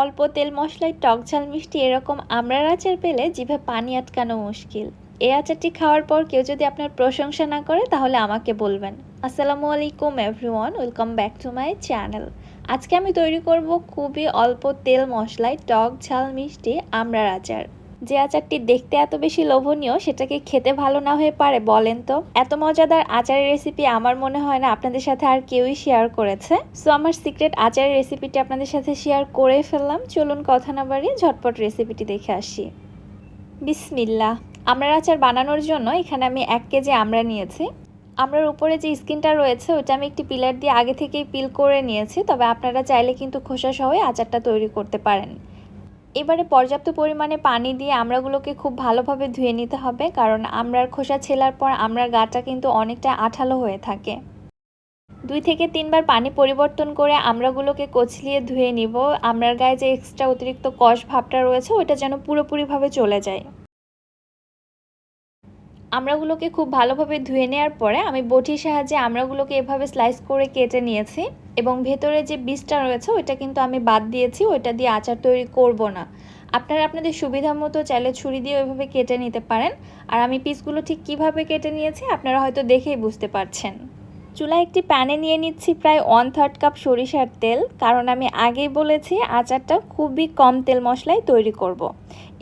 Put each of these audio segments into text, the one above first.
অল্প তেল মশলায় টক ঝাল মিষ্টি এরকম আমড়ার আচার পেলে জিভে পানি আটকানো মুশকিল। এই আচারটি খাওয়ার পর কেউ যদি আপনার প্রশংসা না করে তাহলে আমাকে বলবেন। আসসালামু আলাইকুম everyone, welcome back to my channel. আজকে আমি তৈরি করব খুবই অল্প তেল মশলায় টক ঝাল মিষ্টি আমড়ার আচার। যে আচারটি দেখতে এত বেশি লোভনীয় সেটাকে খেতে ভালো না হয়ে পারে বলেন তো? এত মজাদার আচারের রেসিপি আমার মনে হয় না আপনাদের সাথে আর কেউই শেয়ার করেছে। সো আমার সিক্রেট আচারের রেসিপিটি আপনাদের সাথে শেয়ার করে ফেললাম। চলুন কথা না বাড়িয়ে ঝটপট রেসিপিটি দেখে আসি। বিসমিল্লাহ। আমড়ার আচার বানানোর জন্য এখানে আমি 1 কেজি আমড়া নিয়েছি। আমড়ার উপরে যে স্কিনটা রয়েছে ওটা আমি একটি পিলার দিয়ে আগে থেকেই পিল করে নিয়েছি, তবে আপনারা চাইলে কিন্তু খোসা সহ আচারটা তৈরি করতে পারেন। এবারে পর্যাপ্ত পরিমাণে পানি দিয়ে আমড়াগুলোকে খুব ভালোভাবে ধুয়ে নিতে হবে, কারণ আমড়ার খোসা ছেলার পর আমড়ার গাটা কিন্তু অনেকটা আঠালো হয়ে থাকে। 2 থেকে 3 বার পানি পরিবর্তন করে আমড়াগুলোকে কচলিয়ে ধুয়ে নিব। আমড়ার গায়ে যে এক্সট্রা অতিরিক্ত কষ ভাবটা রয়েছে ওটা যেন পুরোপুরিভাবে চলে যায়। আমড়াগুলোকে খুব ভালোভাবে ধুয়ে নেওয়ার পরে আমি বটির সাহায্যে আমড়াগুলোকে এভাবে স্লাইস করে কেটে নিয়েছি, এবং ভেতরে যে বীজটা রয়েছে ওইটা কিন্তু আমি বাদ দিয়েছি, ওইটা দিয়ে আচার তৈরি করব না। আপনারা আপনাদের সুবিধা মতো চাইলে ছুরি দিয়ে ওইভাবে কেটে নিতে পারেন। আর আমি পিসগুলো ঠিক কিভাবে কেটে নিয়েছি আপনারা হয়তো দেখেই বুঝতে পারছেন। চুলায় একটি প্যানে নিয়ে নিচ্ছি প্রায় 1/3 কাপ সরিষার তেল, কারণ আমি আগেই বলেছি আচারটা খুবই কম তেল মশলায় তৈরি করব।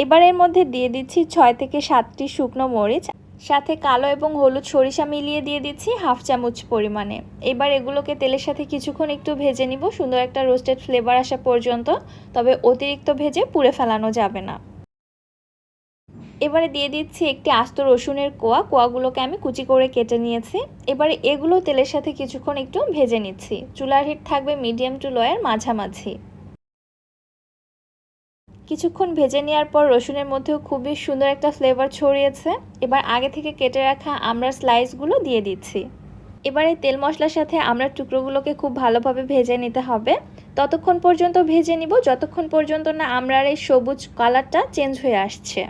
এবার এর মধ্যে দিয়ে দিচ্ছি 6 থেকে 7টি শুকনো মরিচ, সাথে কালো এবং হলুদ সরিষা মিলিয়ে দিয়ে দিচ্ছি 1/2 চামচ পরিমাণে। এবার এগুলোকে তেলের সাথে কিছুক্ষণ একটু ভেজে নিব, সুন্দর একটা রোস্টেড ফ্লেভার আসা পর্যন্ত। তবে অতিরিক্ত ভেজে পুড়ে ফেলানো যাবে না। এবারে দিয়ে দিচ্ছি একটি আস্ত রসুনের কোয়াগুলোকে আমি কুচি করে কেটে নিয়েছি। এবারে এগুলো তেলের সাথে কিছুক্ষণ একটু ভেজে নিচ্ছি। চুলার হিট থাকবে মিডিয়াম টু লোয়ের মাঝামাঝি। কিছুক্ষণ ভেজে নেওয়ার পর রসুনের মধ্যেও খুবই সুন্দর একটা ফ্লেভার ছড়িয়েছে। এবার আগে থেকে কেটে রাখা আমড়ার স্লাইসগুলো দিয়ে দিচ্ছি। এবারে তেল মশলার সাথে আমড়ার টুকরোগুলোকে খুব ভালোভাবে ভেজে নিতে হবে। ততক্ষণ পর্যন্ত ভেজে নিব যতক্ষণ পর্যন্ত না আমড়ার এই সবুজ কালারটা চেঞ্জ হয়ে আসছে।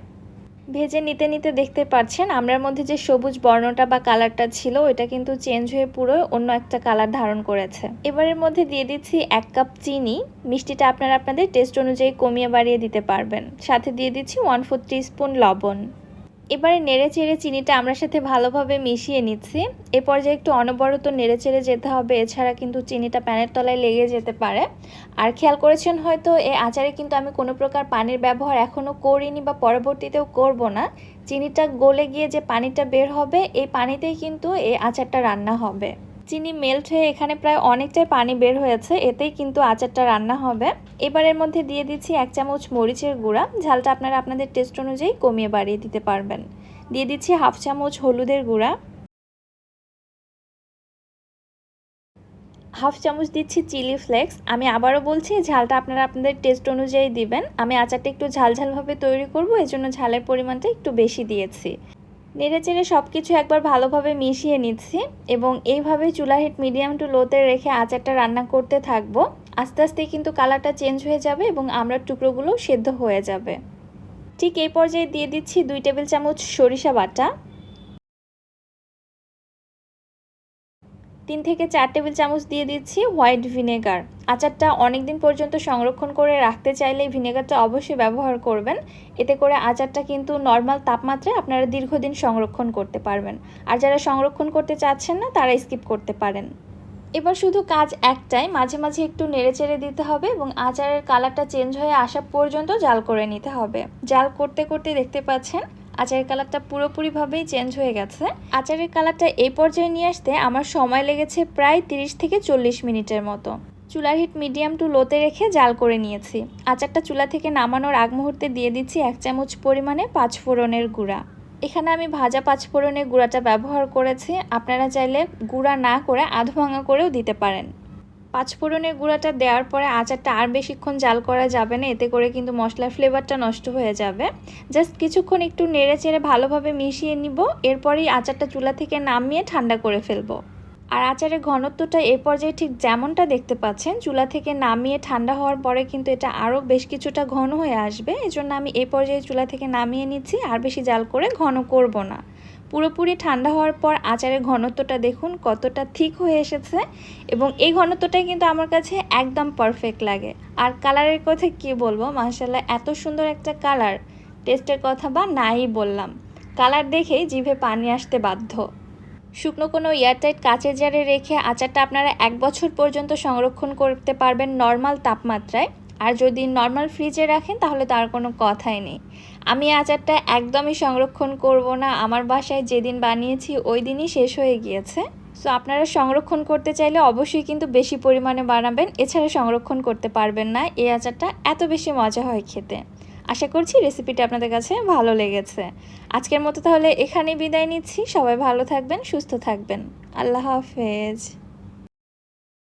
ভেজে নিতে নিতে দেখতে পাচ্ছেন আমড়ার মধ্যে যে সবুজ বর্ণটা বা কালারটা ছিল ওইটা কিন্তু চেঞ্জ হয়ে পুরো অন্য একটা কালার ধারণ করেছে। এবারের মধ্যে দিয়ে দিচ্ছি 1 কাপ চিনি। মিষ্টিটা আপনারা আপনাদের টেস্ট অনুযায়ী কমিয়ে বাড়িয়ে দিতে পারবেন। সাথে দিয়ে দিচ্ছি 1/4 টিস্পুন লবণ। এবারে নেড়ে চেড়ে চিনিটা আমড়ার সাথে ভালোভাবে মিশিয়ে নিচ্ছি। এ পর্যায়ে একটু অনবরত নেড়ে চেড়ে যেতে হবে, এছাড়া কিন্তু চিনিটা প্যানের তলায় লেগে যেতে পারে। আর খেয়াল করেছেন হয়তো এই আচারে কিন্তু আমি কোনো প্রকার পানির ব্যবহার এখনও করিনি বা পরবর্তীতেও করব না। চিনিটা গলে গিয়ে যে পানিটা বের হবে এই পানিতেই কিন্তু এই আচারটা রান্না হবে। চিনি মেল্ট হয়ে এখানে প্রায় অনেকটাই পানি বের হয়েছে, এতেই কিন্তু আচারটা রান্না হবে। এবারের মধ্যে দিয়ে দিচ্ছি 1 চামচ মরিচের গুঁড়া। ঝালটা আপনারা আপনাদের টেস্ট অনুযায়ী কমিয়ে বাড়িয়ে দিতে পারবেন। দিয়ে দিচ্ছি 1/2 চামচ হলুদের গুঁড়া। 1/2 চামচ দিচ্ছি চিলি ফ্লেক্স। আমি আবারও বলছি ঝালটা আপনারা আপনাদের টেস্ট অনুযায়ী দিবেন। আমি আচারটা একটু ঝালঝালভাবে তৈরি করব, এজন্য ঝালের পরিমাণটা একটু বেশি দিয়েছি। নেড়েচেড়ে সব কিছু একবার ভালোভাবে মিশিয়ে নিচ্ছি, এবং এইভাবে চুলার হিট মিডিয়াম টু লোতে রেখে আচারটা রান্না করতে থাকবো। আস্তে আস্তে কিন্তু কালারটা চেঞ্জ হয়ে যাবে এবং আমড়ার টুকরোগুলো সেদ্ধ হয়ে যাবে। ঠিক এই পর্যায়ে দিয়ে দিচ্ছি 2 টেবিল চামচ সরিষা বাটা, 3 থেকে 4 টেবিল চামচ দিয়ে দিচ্ছি হোয়াইট ভিনেগার। আচারটা অনেক দিন পর্যন্ত সংরক্ষণ করে রাখতে চাইলে ভিনেগারটা অবশ্যই ব্যবহার করবেন। এতে করে আচারটা কিন্তু নর্মাল তাপমাত্রায় আপনারা দীর্ঘদিন সংরক্ষণ করতে পারবেন। আর যারা সংরক্ষণ করতে চাচ্ছেন না তারা স্কিপ করতে পারেন। এবার শুধু কাজ একটাই, মাঝে মাঝে একটু নেড়েচেড়ে দিতে হবে এবং আচারের কালারটা চেঞ্জ হয়ে আসা পর্যন্ত জাল করে নিতে হবে। জাল করতে করতে দেখতে পাচ্ছেন আচারের কালারটা পুরোপুরিভাবেই চেঞ্জ হয়ে গেছে। আচারের কালারটা এই পর্যায়ে নিয়ে আসতে আমার সময় লেগেছে প্রায় 30 থেকে 40 মিনিটের মতো। চুলার হিট মিডিয়াম টু লোতে রেখে জাল করে নিয়েছি। আচারটা চুলা থেকে নামানোর আগ মুহূর্তে দিয়ে দিচ্ছি 1 চামচ পরিমাণে 5 ফোড়নের গুঁড়া। এখানে আমি ভাজা 5 ফোড়নের গুঁড়াটা ব্যবহার করেছি। আপনারা চাইলে গুঁড়া না করে আধ ভাঙা করেও দিতে পারেন। 5 ফোড়নের গুঁড়াটা দেওয়ার পরে আচারটা আর বেশিক্ষণ জাল করা যাবে না, এতে করে কিন্তু মশলার ফ্লেভারটা নষ্ট হয়ে যাবে। জাস্ট কিছুক্ষণ একটু নেড়ে চেড়ে ভালোভাবে মিশিয়ে নিব, এরপরেই আচারটা চুলা থেকে নামিয়ে ঠান্ডা করে ফেলবো। আর আচারের ঘনত্বটা এই পর্যায়ে ঠিক যেমনটা দেখতে পাচ্ছেন, চুলা থেকে নামিয়ে ঠান্ডা হওয়ার পরে কিন্তু এটা আরও বেশ কিছুটা ঘন হয়ে আসবে। এজন্য আমি এই পর্যায়ে চুলা থেকে নামিয়ে নিচ্ছি, আর বেশি জাল করে ঘন করব না। পুরোপুরি ঠান্ডা হওয়ার পর আচারের ঘনত্বটা দেখুন কতটা থিক হয়ে এসেছে, এবং এই ঘনত্বটাই কিন্তু আমার কাছে একদম পারফেক্ট লাগে। আর কালারের কথা কি বলবো, মাশাআল্লাহ এত সুন্দর একটা কালার, টেস্টের কথা বা নাই বললাম, কালার দেখেই জিভে পানি আসতে বাধ্য। শুকনো কোনো এয়ারটাইট কাচের জারে রেখে আচারটা আপনারা 1 বছর পর্যন্ত সংরক্ষণ করতে পারবেন নর্মাল তাপমাত্রায়। আর যদি নর্মাল ফ্রিজে রাখেন তাহলে তার কোনো কথাই নেই। আমি আচারটা একদমই সংরক্ষণ করব না, আমার বাসায় যেদিন বানিয়েছি ওই দিনই শেষ হয়ে গিয়েছে। সো আপনারা সংরক্ষণ করতে চাইলে অবশ্যই কিন্তু বেশি পরিমাণে বানাবেন, এছাড়া সংরক্ষণ করতে পারবেন না। এই আচারটা এত বেশি মজা হয় খেতে। আশা করছি রেসিপিটা আপনাদের কাছে ভালো লেগেছে। আজকের মতো তাহলে এখানেই বিদায় নিচ্ছি। সবাই ভালো থাকবেন, সুস্থ থাকবেন। আল্লাহ হাফেজ।